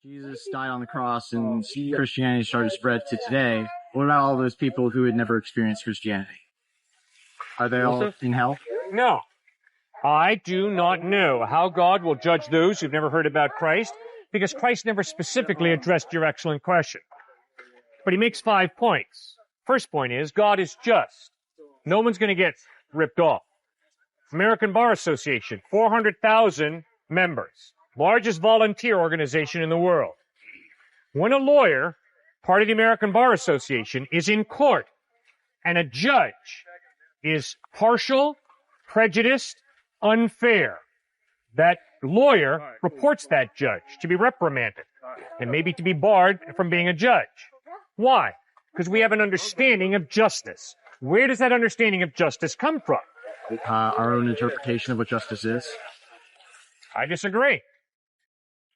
Jesus died on the cross and Christianity started to spread to today. What about all those people who had never experienced Christianity? Are they all in hell? No. I do not know how God will judge those who've never heard about Christ, because Christ never specifically addressed your excellent question. But he makes 5 points. First point is, God is just. No one's going to get ripped off. American Bar Association, 400,000 members. Largest volunteer organization in the world. When a lawyer, part of the American Bar Association, is in court and a judge is partial, prejudiced, unfair, that lawyer reports that judge to be reprimanded and maybe to be barred from being a judge. Why? Because we have an understanding of justice. Where does that understanding of justice come from? Our own interpretation of what justice is. I disagree.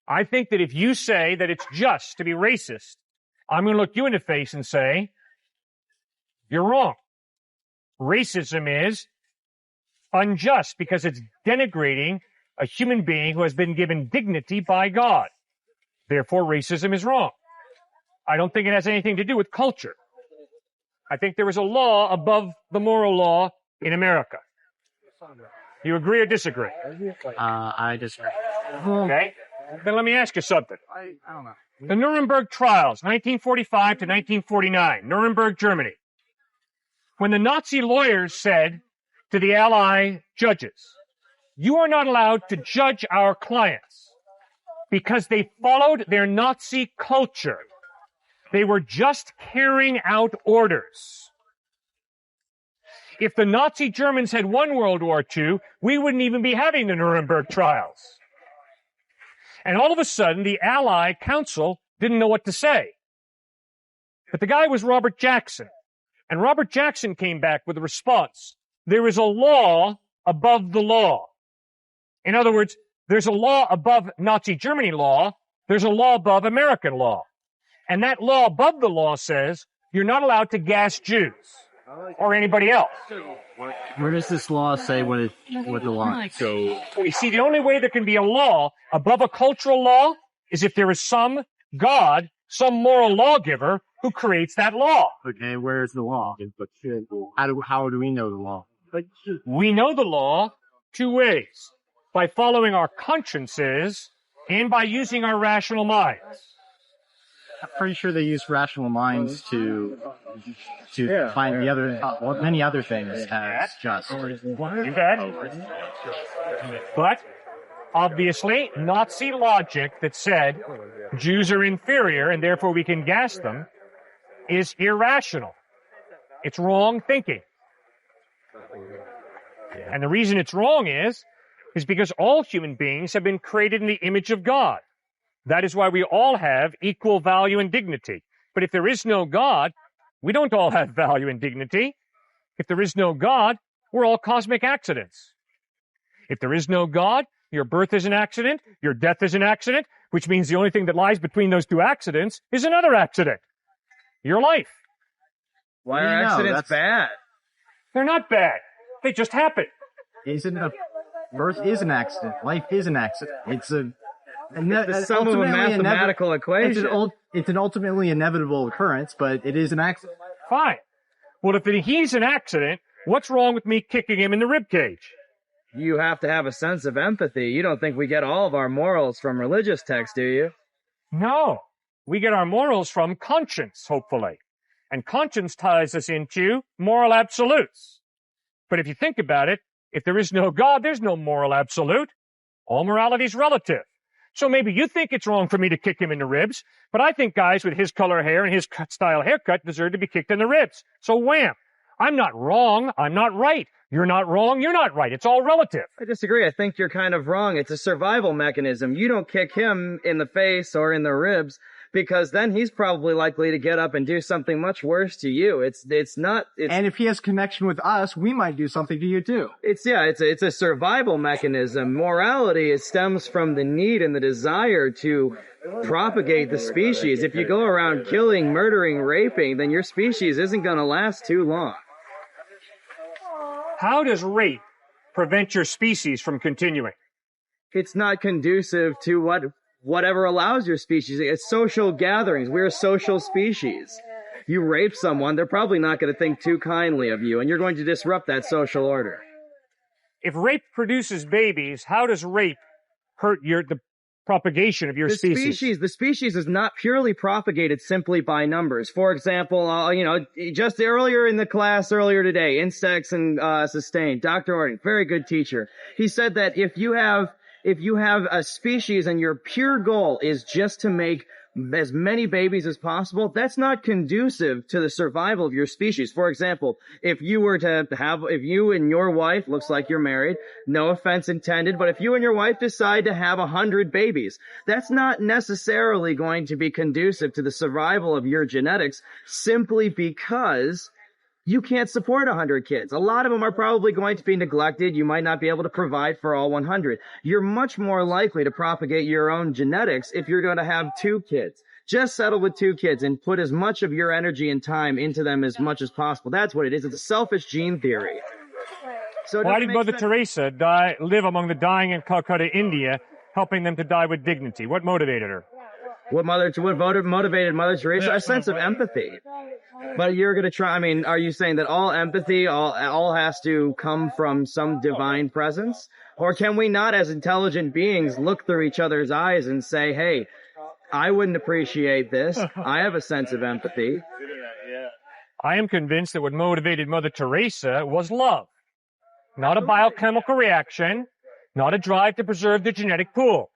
I think that if you say that it's just to be racist, I'm going to look you in the face and say, you're wrong. Racism is unjust because it's denigrating a human being who has been given dignity by God. Therefore, racism is wrong. I don't think it has anything to do with culture. I think there is a law above the moral law in America. You agree or disagree? I disagree. Okay. Then let me ask you something. I don't know. The Nuremberg trials, 1945 to 1949, Nuremberg, Germany. When the Nazi lawyers said to the Ally judges, you are not allowed to judge our clients because they followed their Nazi culture. They were just carrying out orders. If the Nazi Germans had won World War II, we wouldn't even be having the Nuremberg trials. And all of a sudden, the Allied Council didn't know what to say. But the guy was Robert Jackson. And Robert Jackson came back with a response. There is a law above the law. In other words, there's a law above Nazi Germany law. There's a law above American law. And that law above the law says you're not allowed to gas Jews or anybody else. Where does this law say what the law is? So you see, the only way there can be a law above a cultural law is if there is some God, some moral lawgiver who creates that law. Okay, where is the law? How do we know the law? We know the law 2 ways. By following our consciences and by using our rational minds. I'm pretty sure they use rational minds to find the other many other things as just. You bet. But obviously, Nazi logic that said Jews are inferior and therefore we can gas them is irrational. It's wrong thinking. And the reason it's wrong is because all human beings have been created in the image of God. That is why we all have equal value and dignity. But if there is no God, we don't all have value and dignity. If there is no God, we're all cosmic accidents. If there is no God, your birth is an accident, your death is an accident, which means the only thing that lies between those 2 accidents is another accident. Your life. Why are accidents bad? They're not bad. They just happen. Birth is an accident. Life is an accident. It's the sum of a mathematical equation. It's an ultimately inevitable occurrence, but it is an accident. Fine. Well, if he's an accident, what's wrong with me kicking him in the ribcage? You have to have a sense of empathy. You don't think we get all of our morals from religious texts, do you? No. We get our morals from conscience, hopefully. And conscience ties us into moral absolutes. But if you think about it, if there is no God, there's no moral absolute. All morality is relative. So maybe you think it's wrong for me to kick him in the ribs, but I think guys with his color hair and his style haircut deserve to be kicked in the ribs. So wham. I'm not wrong. I'm not right. You're not wrong. You're not right. It's all relative. I disagree. I think you're kind of wrong. It's a survival mechanism. You don't kick him in the face or in the ribs because then he's probably likely to get up and do something much worse to you. And if he has connection with us, we might do something to you too. It's a survival mechanism. Morality stems from the need and the desire to propagate the species. If you go around killing, murdering, raping, then your species isn't going to last too long. How does rape prevent your species from continuing? It's not conducive to what whatever allows your species. It's social gatherings. We're a social species. You rape someone, they're probably not going to think too kindly of you, and you're going to disrupt that social order. If rape produces babies, how does rape hurt the propagation of your species? The species is not purely propagated simply by numbers. For example, just earlier in the class earlier today, insects and sustain, Dr. Ording, very good teacher. He said that if you have a species and your pure goal is just to make as many babies as possible, that's not conducive to the survival of your species. For example, if you and your wife, looks like you're married, no offense intended, but if you and your wife decide to have 100 babies, that's not necessarily going to be conducive to the survival of your genetics simply because you can't support 100 kids. A lot of them are probably going to be neglected. You might not be able to provide for all 100. You're much more likely to propagate your own genetics if you're going to have 2 kids. Just settle with 2 kids and put as much of your energy and time into them as much as possible. That's what it is. It's a selfish gene theory. So why did Mother Teresa live among the dying in Calcutta, India, helping them to die with dignity? What motivated her? What motivated Mother Teresa? A sense of empathy. But you're going to try, are you saying that all empathy, all has to come from some divine presence? Or can we not, as intelligent beings, look through each other's eyes and say, hey, I wouldn't appreciate this. I have a sense of empathy. I am convinced that what motivated Mother Teresa was love. Not a biochemical reaction, not a drive to preserve the genetic pool.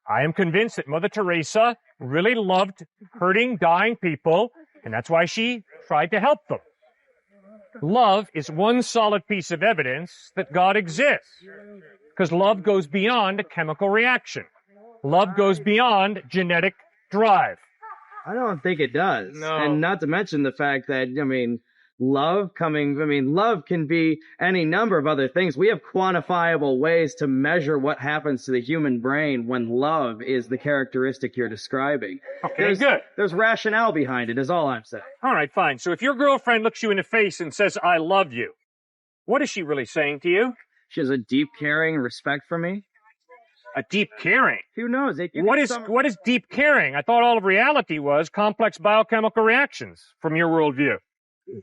I am convinced that Mother Teresa really loved hurting, dying people, and that's why she tried to help them. Love is one solid piece of evidence that God exists, because love goes beyond a chemical reaction. Love goes beyond genetic drive. I don't think it does. No. And not to mention the fact that, love can be any number of other things. We have quantifiable ways to measure what happens to the human brain when love is the characteristic you're describing. Okay, good. There's rationale behind it, is all I'm saying. All right, fine. So if your girlfriend looks you in the face and says, I love you, what is she really saying to you? She has a deep caring respect for me. A deep caring? Who knows? What is deep caring? I thought all of reality was complex biochemical reactions from your worldview.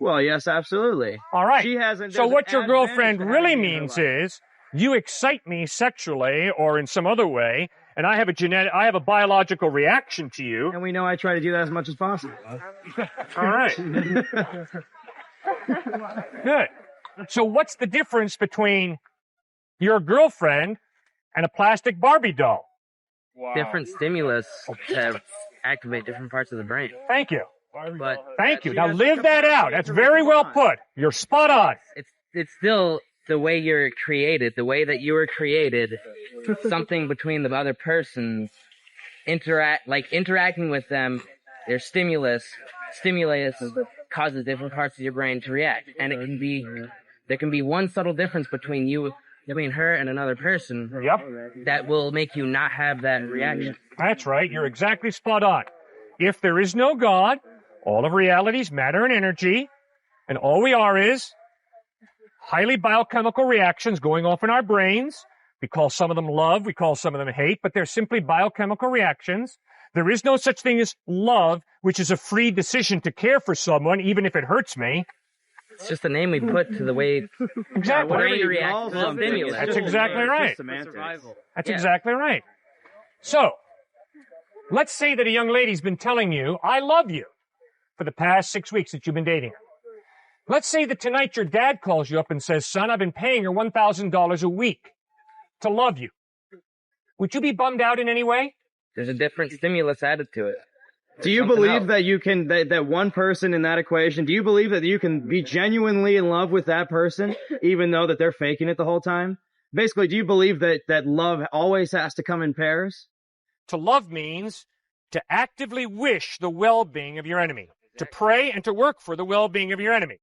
Well, yes, absolutely. All right. So what your an girlfriend advantage really having me in her means life. is you excite me sexually or in some other way, and I have a biological reaction to you. And we know I try to do that as much as possible. All right. Good. So what's the difference between your girlfriend and a plastic Barbie doll? Wow. Different stimulus to activate different parts of the brain. Thank you. But Thank you. Now live that out. That's very well put. You're spot on. it's still the way you're created, the way that you were created, something between the other persons, interacting with them, their stimulus causes different parts of your brain to react. And there can be one subtle difference between her and another person. Yep. That will make you not have that reaction. That's right. You're exactly spot on. If there is no God, all of reality is matter and energy, and all we are is highly biochemical reactions going off in our brains. We call some of them love, we call some of them hate, but they're simply biochemical reactions. There is no such thing as love, which is a free decision to care for someone, even if it hurts me. It's just the name we put to the way Exactly. our brain reacts to the stimulus. That's exactly right. That's exactly right. So, let's say that a young lady's been telling you, I love you, for the past 6 weeks that you've been dating her. Let's say that tonight your dad calls you up and says, son, I've been paying her $1,000 a week to love you. Would you be bummed out in any way? There's a different stimulus added to it. Do you believe that you can, that one person in that equation, do you believe that you can be genuinely in love with that person, even though that they're faking it the whole time? Basically, do you believe that love always has to come in pairs? To love means to actively wish the well-being of your enemy, to pray and to work for the well-being of your enemy.